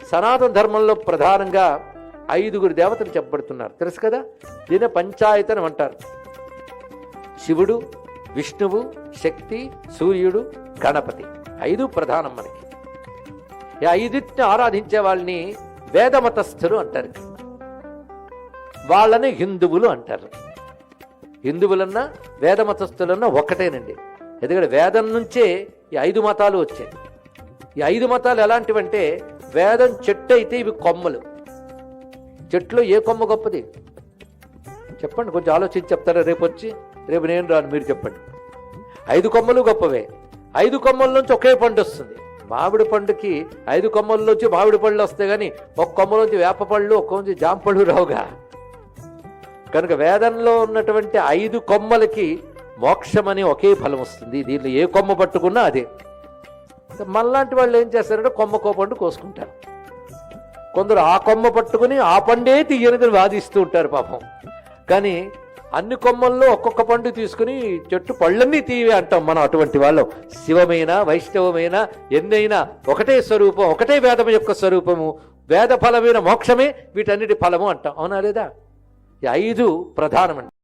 సనాతన ధర్మంలో ప్రధానంగా 5గురు దేవతలు చెప్పబడుతున్నారు, తెలుసు కదా. దీని పంచాయతనం అంటారు. శివుడు, విష్ణువు, శక్తి, సూర్యుడు, గణపతి, 5 ప్రధానం మనకి. ఈ 5టిని ఆరాధించే వాళ్ళని వేదమతస్థులు అంటారు. వాళ్ళని హిందువులు అంటారు. హిందువులన్నా వేదమతస్థులన్నా ఒక్కటేనండి. ఎందుకంటే వేదం నుంచే ఈ 5 మతాలు వచ్చాయి. ఈ 5 మతాలు ఎలాంటివంటే, వేదం చెట్టు అయితే ఇవి కొమ్మలు. చెట్లో ఏ కొమ్మ గొప్పది చెప్పండి, కొంచెం ఆలోచించి చెప్తారా? రేపు నేను రాను, మీరు చెప్పండి. 5 కొమ్మలు గొప్పవే. 5 కొమ్మల నుంచి ఒకే పండు వస్తుంది. మామిడి పండుకి 5 కొమ్మల నుంచి మామిడి పళ్ళు వస్తాయి, కానీ ఒక కొమ్మ నుంచి వేప పళ్ళు, ఒక నుంచి జామ పళ్ళు రావుగా. కనుక వేదంలో ఉన్నటువంటి 5 కొమ్మలకి మోక్షమని ఒకే ఫలం వస్తుంది. దీనిలో ఏ కొమ్మ పట్టుకున్నా అదే. మనలాంటి వాళ్ళు ఏం చేస్తారంటే కొమ్మకో పండు కోసుకుంటారు. కొందరు ఆ కొమ్మ పట్టుకుని ఆ పండే తీయనిది వాదిస్తూ ఉంటారు పాపం. కానీ అన్ని కొమ్మల్లో ఒక్కొక్క పండు తీసుకుని చెట్టు పళ్ళన్నీ తీవే అంటాం మనం. అటువంటి వాళ్ళు శివమైన వైష్ణవమైన ఎన్నైనా ఒకటే స్వరూపం, ఒకటే వేదం యొక్క స్వరూపము. వేద ఫలమైన మోక్షమే వీటన్నిటి ఫలము అంటాం, అవునా లేదా? ఈ 5 ప్రధానమండి.